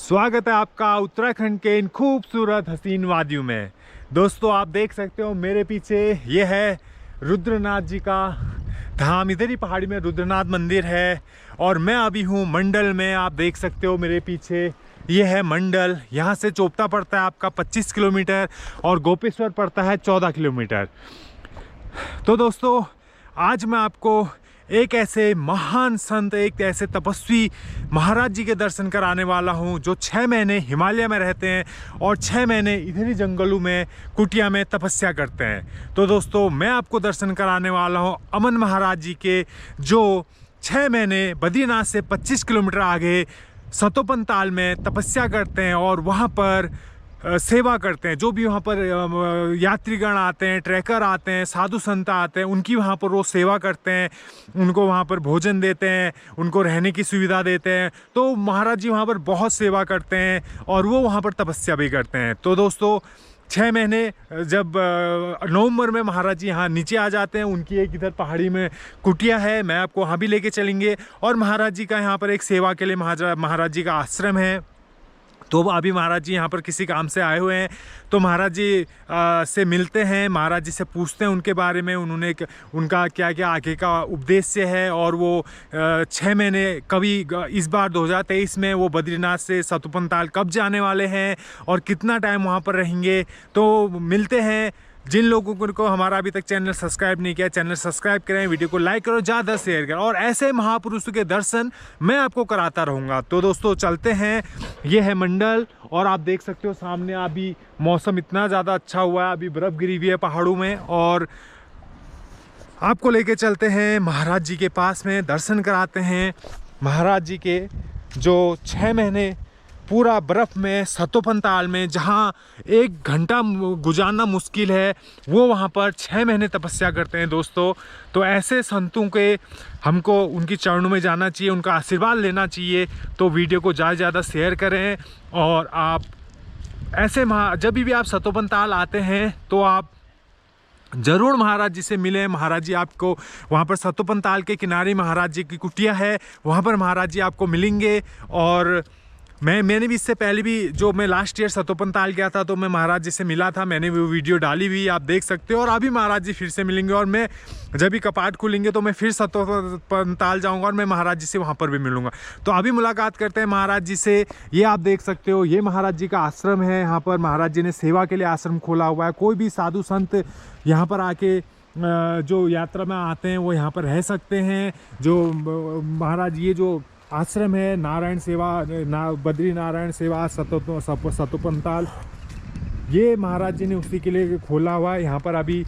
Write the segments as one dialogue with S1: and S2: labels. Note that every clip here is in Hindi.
S1: स्वागत है आपका उत्तराखंड के इन खूबसूरत हसीन वादियों में। दोस्तों आप देख सकते हो मेरे पीछे ये है रुद्रनाथ जी का धाम। इधर ही पहाड़ी में रुद्रनाथ मंदिर है और मैं अभी हूँ मंडल में। आप देख सकते हो मेरे पीछे ये है मंडल। यहाँ से चोपता पड़ता है आपका 25 किलोमीटर और गोपेश्वर पड़ता है 14 किलोमीटर। तो दोस्तों आज मैं आपको एक ऐसे महान संत, एक ऐसे तपस्वी महाराज जी के दर्शन कराने वाला हूं जो 6 महीने हिमालय में रहते हैं और 6 महीने इधर ही जंगलों में कुटिया में तपस्या करते हैं। तो दोस्तों मैं आपको दर्शन कराने वाला हूं अमन महाराज जी के, जो 6 महीने बद्रीनाथ से 25 किलोमीटर आगे सतोपन ताल में तपस्या करते हैं और वहाँ पर सेवा करते हैं। जो भी वहाँ पर यात्रीगण आते हैं, ट्रैकर आते हैं, साधु संत आते हैं, उनकी वहाँ पर वो सेवा करते हैं, उनको वहाँ पर भोजन देते हैं, उनको रहने की सुविधा देते हैं। तो महाराज जी वहाँ पर बहुत सेवा करते हैं और वो वहाँ पर तपस्या भी करते हैं। तो दोस्तों 6 महीने जब नवंबर में महाराज जी यहाँ नीचे आ जाते हैं, उनकी एक इधर पहाड़ी में कुटिया है, मैं आपको वहाँ भी लेके चलेंगे। और महाराज जी का यहाँ पर एक सेवा के लिए महाराज जी का आश्रम है। तो अभी महाराज जी यहाँ पर किसी काम से आए हुए हैं, तो महाराज जी से मिलते हैं, महाराज जी से पूछते हैं उनके बारे में, उनका क्या क्या आगे का उद्देश्य है। और वो 6 महीने कभी इस बार 2023 में वो बद्रीनाथ से सतोपन ताल कब जाने वाले हैं और कितना टाइम वहाँ पर रहेंगे। तो मिलते हैं। जिन लोगों को हमारा अभी तक चैनल सब्सक्राइब नहीं किया, चैनल सब्सक्राइब करें, वीडियो को लाइक करो, ज़्यादा शेयर करें और ऐसे महापुरुषों के दर्शन मैं आपको कराता रहूँगा। तो दोस्तों चलते हैं। ये है मंडल और आप देख सकते हो सामने अभी मौसम इतना ज़्यादा अच्छा हुआ है, अभी बर्फ़ गिरी हुई है पहाड़ों में। और आपको लेके चलते हैं महाराज जी के पास में, दर्शन कराते हैं महाराज जी के, जो 6 महीने पूरा बर्फ़ में सतोपन ताल में, जहाँ 1 घंटा गुजारना मुश्किल है, वो वहाँ पर 6 महीने तपस्या करते हैं दोस्तों। तो ऐसे संतों के हमको उनकी चरणों में जाना चाहिए, उनका आशीर्वाद लेना चाहिए। तो वीडियो को ज़्यादा से ज़्यादा शेयर करें। और आप ऐसे जब भी आप सतोपन ताल आते हैं तो आप ज़रूर महाराज जी से मिलें। महाराज जी आपको वहाँ पर सतोपन ताल के किनारे महाराज जी की कुटिया है, वहाँ पर महाराज जी आपको मिलेंगे। और मैंने भी इससे पहले भी, जो मैं लास्ट ईयर सतोपन ताल गया था तो मैं महाराज जी से मिला था, मैंने वो वीडियो डाली हुई आप देख सकते हो। और अभी महाराज जी फिर से मिलेंगे और मैं जब भी कपाट खुलेंगे तो मैं फिर सतोपन ताल जाऊंगा और मैं महाराज जी से वहाँ पर भी मिलूंगा। तो अभी मुलाकात करते हैं महाराज जी से। ये आप देख सकते हो, ये महाराज जी का आश्रम है। यहाँ पर महाराज जी ने सेवा के लिए आश्रम खोला हुआ है। कोई भी साधु संत यहाँ पर आके जो यात्रा में आते हैं वो यहाँ पर रह सकते हैं। जो महाराज ये जो आश्रम है नारायण सेवा, बद्री नारायण सेवा सतोपन ताल, ये महाराज जी ने उसी के लिए खोला हुआ है। यहाँ पर अभी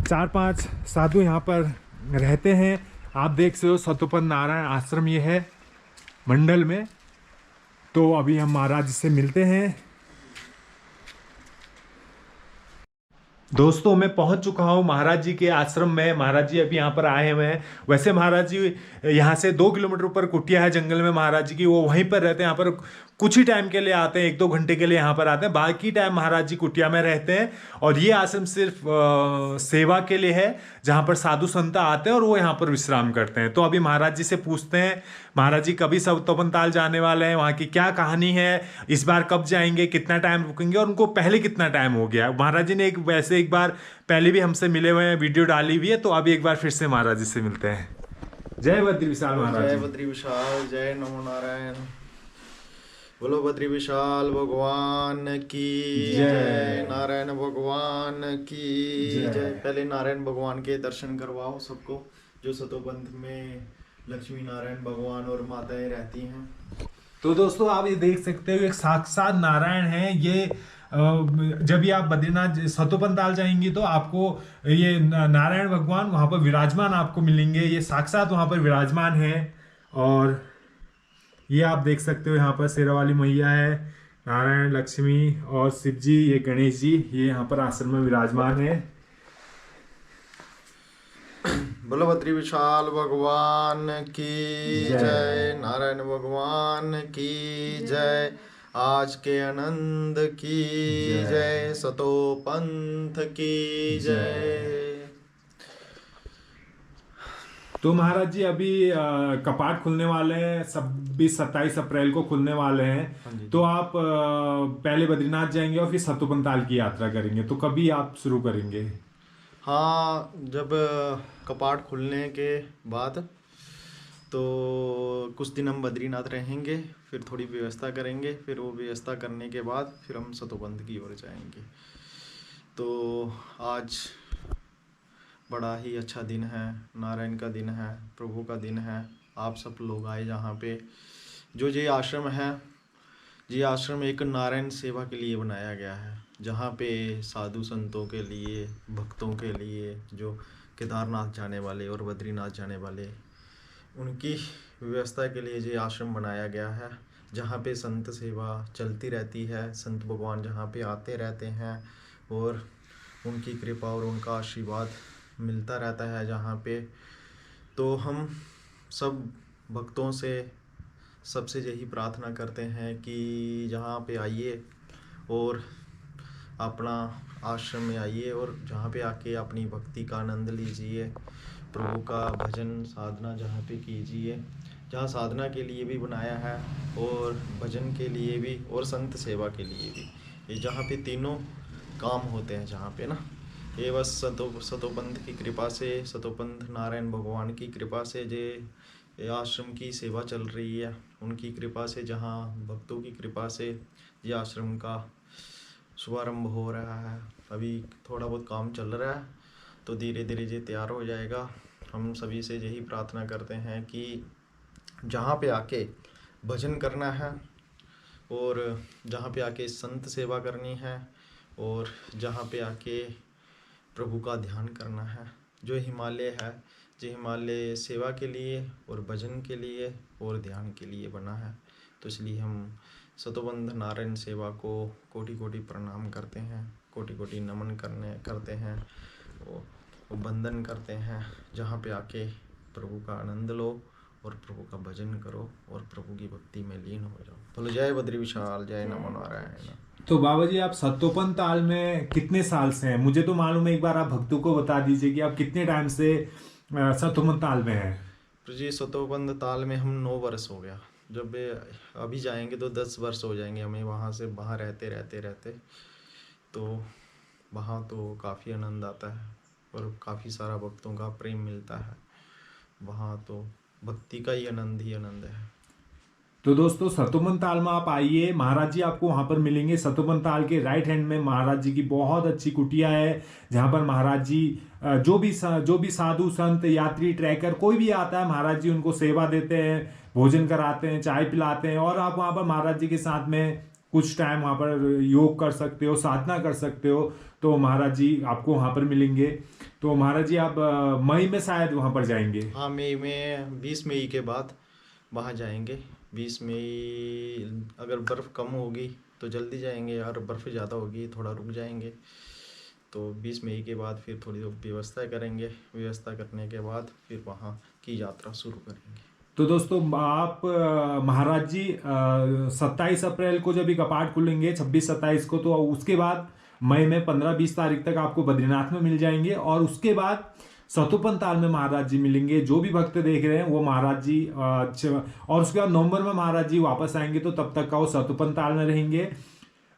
S1: 4-5 साधु यहाँ पर रहते हैं। आप देख सकते हो सतोपन नारायण आश्रम ये है मंडल में। तो अभी हम महाराज जी से मिलते हैं। दोस्तों मैं पहुंच चुका हूं महाराज जी के आश्रम में। महाराज जी अभी यहाँ पर आए हुए हैं। वैसे महाराज जी यहाँ से 2 किलोमीटर ऊपर कुटिया है जंगल में महाराज जी की, वो वहीं पर रहते हैं। यहाँ पर कुछ ही टाइम के लिए आते हैं, 1-2 घंटे के लिए यहाँ पर आते हैं, बाकी टाइम महाराज जी कुटिया में रहते हैं। और ये आश्रम सिर्फ सेवा के लिए है, जहाँ पर साधु संत आते हैं और वो यहाँ पर विश्राम करते हैं। तो अभी महाराज जी से पूछते हैं महाराज जी कभी सतोपन ताल जाने वाले हैं, वहाँ की क्या कहानी है, इस बार कब जाएंगे, कितना टाइम रुकेंगे और उनको पहले कितना टाइम हो गया। महाराज जी ने एक बार पहले भी हमसे मिले हुए हैं, वीडियो डाली हुई है। तो अभी एक बार फिर से महाराज जी से मिलते हैं। जय बद्री विशाल महाराज।
S2: जय बद्री विशाल, जय नमो नारायण। बोलो बद्री विशाल भगवान की जय, नारायण भगवान की जय। पहले नारायण भगवान के दर्शन करवाओ सबको, जो सतोपंथ में लक्ष्मी नारायण भगवान और माताएं रहती हैं।
S1: तो दोस्तों आप ये देख सकते हो एक साक्षात नारायण है। ये जब भी आप बद्रीनाथ सतोपन ताल जाएंगे तो आपको ये नारायण भगवान वहाँ पर विराजमान आपको मिलेंगे। ये साक्षात वहाँ पर विराजमान है। और ये आप देख सकते हो यहाँ पर शेरावाली मैया है, नारायण, लक्ष्मी और शिव जी, ये गणेश जी, ये यहाँ पर आश्रम में विराजमान है।
S2: बोलो बद्री विशाल भगवान की जय, नारायण भगवान की जय, आज के आनंद की जय, सतोपंथ की जय।
S1: तो महाराज जी अभी कपाट खुलने वाले हैं, 26-27 अप्रैल को खुलने वाले
S2: हाँ
S1: हैं।
S2: जी।
S1: तो आप पहले बद्रीनाथ जाएंगे और फिर सतोपंताल की यात्रा करेंगे, तो कभी आप शुरू करेंगे?
S2: हाँ, जब कपाट खुलने के बाद तो कुछ दिन हम बद्रीनाथ रहेंगे, फिर थोड़ी व्यवस्था करेंगे, फिर वो व्यवस्था करने के बाद फिर हम सतोबंध की ओर जाएंगे। तो आज बड़ा ही अच्छा दिन है, नारायण का दिन है, प्रभु का दिन है। आप सब लोग आए जहाँ पे जो ये आश्रम है, ये आश्रम एक नारायण सेवा के लिए बनाया गया है, जहाँ पे साधु संतों के लिए, भक्तों के लिए, जो केदारनाथ जाने वाले और बद्रीनाथ जाने वाले, उनकी व्यवस्था के लिए ये आश्रम बनाया गया है, जहाँ पे संत सेवा चलती रहती है। संत भगवान जहाँ पे आते रहते हैं और उनकी कृपा और उनका आशीर्वाद मिलता रहता है जहाँ पे। तो हम सब भक्तों से सबसे यही प्रार्थना करते हैं कि जहाँ पे आइए और अपना आश्रम में आइए और जहाँ पे आके अपनी भक्ति का आनंद लीजिए, प्रभु का भजन साधना जहाँ पे कीजिए, जहाँ साधना के लिए भी बनाया है और भजन के लिए भी और संत सेवा के लिए भी। ये जहाँ पे तीनों काम होते हैं जहाँ पे ना, ये बस सतोपंथ की कृपा से, सतोपंथ नारायण भगवान की कृपा से ये आश्रम की सेवा चल रही है। उनकी कृपा से, जहाँ भक्तों की कृपा से ये आश्रम का शुभारंभ हो रहा है। अभी थोड़ा बहुत काम चल रहा है, तो धीरे धीरे ये तैयार हो जाएगा। हम सभी से यही प्रार्थना करते हैं कि जहाँ पे आके भजन करना है और जहाँ पे आके संत सेवा करनी है और जहाँ पे आके प्रभु का ध्यान करना है। जो हिमालय है, जो हिमालय सेवा के लिए और भजन के लिए और ध्यान के लिए बना है। तो इसलिए हम सतोबंध नारायण सेवा को कोटि कोटि प्रणाम करते हैं, कोटि कोटि नमन करते हैं, वो वंदन करते हैं। जहाँ पे आके प्रभु का आनंद लो और प्रभु का भजन करो और प्रभु की भक्ति में लीन हो जाओ। बोलो जय बद्री विशाल, जय नमो नारायण।
S1: तो बाबा जी आप सतोपंथ ताल में कितने साल से हैं? मुझे तो मालूम है, एक बार आप भक्तों को बता दीजिए कि आप कितने टाइम से सतोपंथ ताल में हैं।
S2: तो जी सतोबंध ताल में हम 9 वर्ष हो गया। जब अभी जाएंगे तो 10 वर्ष हो जाएंगे हमें वहाँ से बाहर रहते। तो वहाँ तो काफ़ी आनंद आता है और काफ़ी सारा भक्तों का प्रेम मिलता है। वहाँ तो भक्ति का ही आनंद है।
S1: तो दोस्तों सतोपंथ ताल में आप आइए, महाराज जी आपको वहां पर मिलेंगे। सतोपंथ ताल के राइट हैंड में महाराज जी की बहुत अच्छी कुटिया है, जहां पर महाराज जी जो भी साधु संत यात्री ट्रैकर कोई भी आता है, महाराज जी उनको सेवा देते हैं, भोजन कराते हैं, चाय पिलाते हैं। और आप वहां पर महाराज जी के साथ में कुछ टाइम वहां पर योग कर सकते हो, साधना कर सकते हो। तो महाराज जी आपको वहां पर मिलेंगे। तो महाराज जी आप मई में शायद वहां पर जाएंगे।
S2: हाँ, मई में 20 मई के बाद वहाँ जाएंगे। 20 मई अगर बर्फ़ कम होगी तो जल्दी जाएंगे, और बर्फ़ ज़्यादा होगी थोड़ा रुक जाएंगे। तो 20 मई के बाद फिर थोड़ी व्यवस्था करेंगे, व्यवस्था करने के बाद फिर वहाँ की यात्रा शुरू करेंगे।
S1: तो दोस्तों आप महाराज जी 27 अप्रैल को जब भी कपाट खुलेंगे, 26-27 को, तो उसके बाद मई में 15-20 तारीख तक आपको बद्रीनाथ में मिल जाएंगे। और उसके बाद सतोपंथ ताल में महाराज जी मिलेंगे। जो भी भक्त देख रहे हैं वो महाराज जी और उसके बाद नवंबर में महाराज जी वापस आएंगे, तो तब तक का वो सतोपंथ ताल में रहेंगे।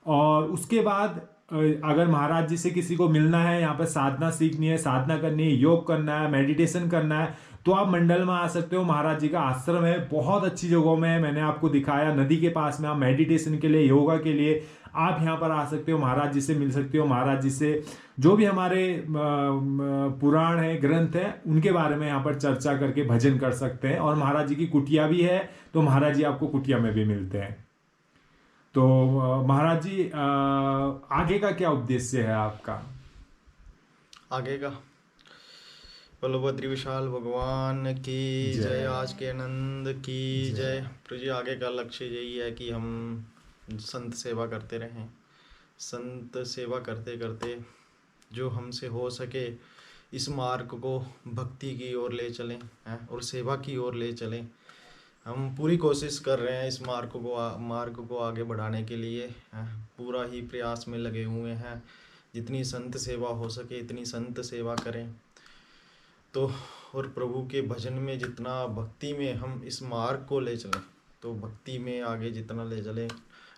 S1: और उसके बाद अगर महाराज जी से किसी को मिलना है, यहाँ पर साधना सीखनी है, साधना करनी है, योग करना है, मेडिटेशन करना है, तो आप मंडल में आ सकते हो। महाराज जी का आश्रम है, बहुत अच्छी जगहों में है, मैंने आपको दिखाया। नदी के पास में आप मेडिटेशन के लिए, योगा के लिए आप यहाँ पर आ सकते हो, महाराज जी से मिल सकते हो। महाराज जी से जो भी हमारे पुराण है, ग्रंथ है, उनके बारे में यहाँ पर चर्चा करके भजन कर सकते हैं। और महाराज जी की कुटिया भी है, तो महाराज जी आपको कुटिया में भी मिलते हैं। तो महाराज जी आगे का क्या उद्देश्य है आपका?
S2: आगे का बोलो बद्री विशाल भगवान की जय, आज के आनंद की जय। तो जी आगे का लक्ष्य यही है कि हम संत सेवा करते रहें, संत सेवा करते करते जो हमसे हो सके इस मार्ग को भक्ति की ओर ले चलें और सेवा की ओर ले चलें। हम पूरी कोशिश कर रहे हैं इस मार्ग को आगे बढ़ाने के लिए, पूरा ही प्रयास में लगे हुए हैं। जितनी संत सेवा हो सके इतनी संत सेवा करें। तो और प्रभु के भजन में जितना भक्ति में हम इस मार्ग को ले चलें, तो भक्ति में आगे जितना ले चलें,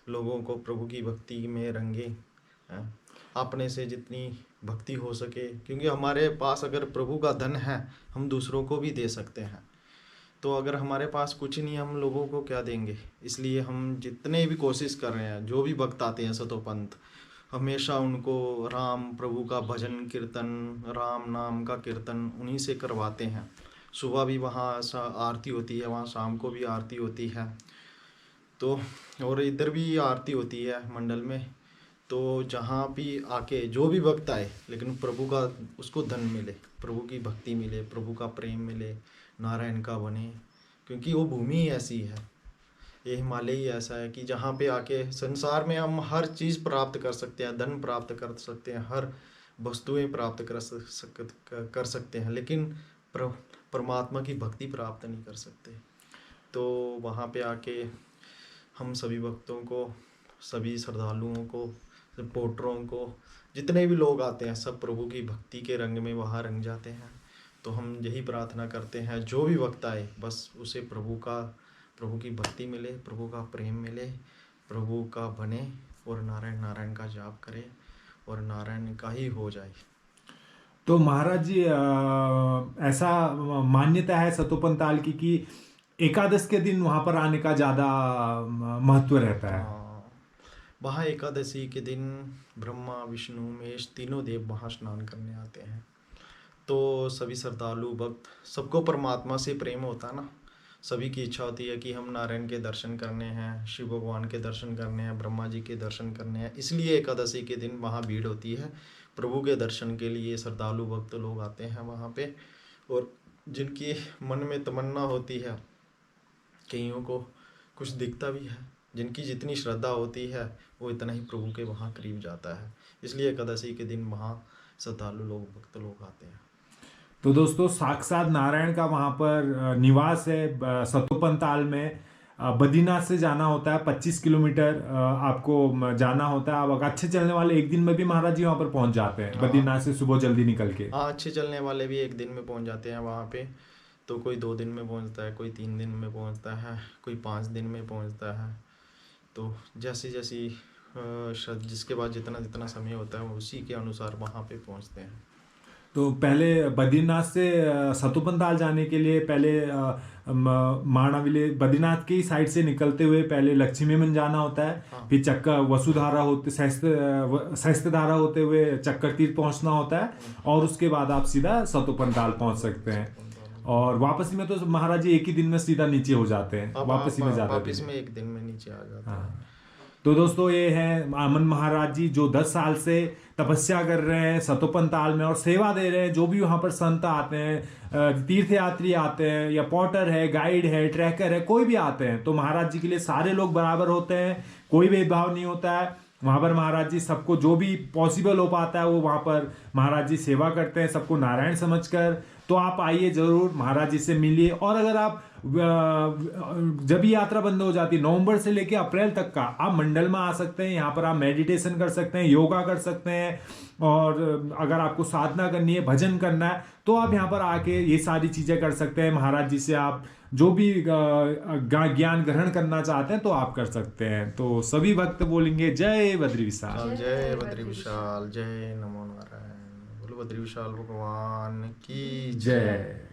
S2: लोगों को प्रभु की भक्ति में रंगे, हैं, अपने से जितनी भक्ति हो सके, क्योंकि हमारे पास अगर प्रभु का धन है हम दूसरों को भी दे सकते हैं। तो अगर हमारे पास कुछ नहीं, हम लोगों को क्या देंगे। इसलिए हम जितने भी कोशिश कर रहे हैं, जो भी भक्त आते हैं सतोपंथ, हमेशा उनको राम प्रभु का भजन कीर्तन, राम नाम का कीर्तन उन्हीं से करवाते हैं। सुबह भी वहाँ आरती होती है, वहाँ शाम को भी आरती होती है, तो और इधर भी आरती होती है मंडल में। तो जहाँ भी आके जो भी भक्त आए, लेकिन प्रभु का उसको धन मिले, प्रभु की भक्ति मिले, प्रभु का प्रेम मिले, नारायण का बने, क्योंकि वो भूमि ही ऐसी है, ये हिमालय ही ऐसा है कि जहाँ पे आके संसार में हम हर चीज़ प्राप्त कर सकते हैं, धन प्राप्त कर सकते हैं, हर वस्तुएं प्राप्त कर सकते हैं, लेकिन परमात्मा की भक्ति प्राप्त नहीं कर सकते। तो वहाँ पे आके हम सभी भक्तों को, सभी श्रद्धालुओं को, पोटरों को, जितने भी लोग आते हैं, सब प्रभु की भक्ति के रंग में वहाँ रंग जाते हैं। तो हम यही प्रार्थना करते हैं, जो भी भक्त आए बस उसे प्रभु की भक्ति मिले, प्रभु का प्रेम मिले, प्रभु का बने और नारायण नारायण का जाप करे और नारायण का ही हो जाए।
S1: तो महाराज जी ऐसा मान्यता है सतोपंताल की कि एकादश के दिन वहाँ पर आने का ज़्यादा महत्व रहता है।
S2: वहाँ एकादशी के दिन ब्रह्मा विष्णु महेश तीनों देव वहाँ स्नान करने आते हैं। तो सभी श्रद्धालु भक्त, सबको परमात्मा से प्रेम होता है ना, सभी की इच्छा होती है कि हम नारायण के दर्शन करने हैं, शिव भगवान के दर्शन करने हैं, ब्रह्मा जी के दर्शन करने हैं। इसलिए एकादशी के दिन वहाँ भीड़ होती है, प्रभु के दर्शन के लिए श्रद्धालु भक्त लोग आते हैं वहाँ पे। और जिनकी मन में तमन्ना होती है, कईयों को कुछ दिखता भी है, जिनकी जितनी श्रद्धा होती है वो इतना ही प्रभु के वहाँ करीब जाता है। इसलिए एकादशी के दिन वहाँ श्रद्धालु लोग, भक्त लोग आते हैं।
S1: तो दोस्तों साक्षात नारायण का वहाँ पर निवास है सतोपंताल में। बद्रीनाथ से जाना होता है 25 किलोमीटर आपको जाना होता है। अब अच्छे चलने वाले एक दिन में भी महाराज जी वहाँ पर पहुँच जाते हैं, बद्रीनाथ से सुबह जल्दी निकल के।
S2: हाँ, अच्छे चलने वाले भी एक दिन में पहुँच जाते हैं वहाँ पे। तो कोई 2 दिन में पहुँचता है, कोई 3 दिन में पहुँचता है, कोई 5 दिन में पहुँचता है। तो जैसी जैसी जिसके बाद जितना जितना समय होता है उसी के अनुसार वहाँ पे पहुँचते हैं।
S1: तो पहले बद्रीनाथ से सतोपंताल जाने के लिए पहले माणाविले बद्रीनाथ की साइड से निकलते हुए पहले लक्ष्मी में जाना होता है। हाँ। फिर चक्कर वसुधारा होते सहस्त्रधारा होते हुए चक्कर तीर्थ पहुंचना होता है। और उसके बाद आप सीधा सतोपंताल पहुंच सकते हैं। और वापसी में तो महाराज जी एक ही दिन में सीधा नीचे हो जाते हैं, वापसी में जाते हैं,
S2: वापस में एक दिन में नीचे आ जाते हैं।
S1: हाँ। तो दोस्तों ये है आमन महाराज जी जो 10 साल से तपस्या कर रहे हैं सतोपंताल में और सेवा दे रहे हैं। जो भी वहाँ पर संत आते हैं, तीर्थयात्री आते हैं, या पॉटर है, गाइड है, ट्रैकर है, कोई भी आते हैं, तो महाराज जी के लिए सारे लोग बराबर होते हैं, कोई भेदभाव नहीं होता है। वहाँ पर महाराज जी सबको जो भी पॉसिबल हो पाता है वो वहाँ पर महाराज जी सेवा करते हैं, सबको नारायण समझकर। तो आप आइए जरूर, महाराज जी से मिलिए। और अगर आप जब भी यात्रा बंद हो जाती है नवंबर से लेकर अप्रैल तक का, आप मंडल में आ सकते हैं। यहाँ पर आप मेडिटेशन कर सकते हैं, योगा कर सकते हैं, और अगर आपको साधना करनी है, भजन करना है, तो आप यहाँ पर आके ये सारी चीज़ें कर सकते हैं। महाराज जी से आप जो भी ज्ञान ग्रहण करना चाहते हैं तो आप कर सकते हैं। तो सभी भक्त बोलेंगे जय बद्री विशाल,
S2: जय बद्री विशाल, जय नमो नारायण। बोलो बद्री विशाल भगवान की जय।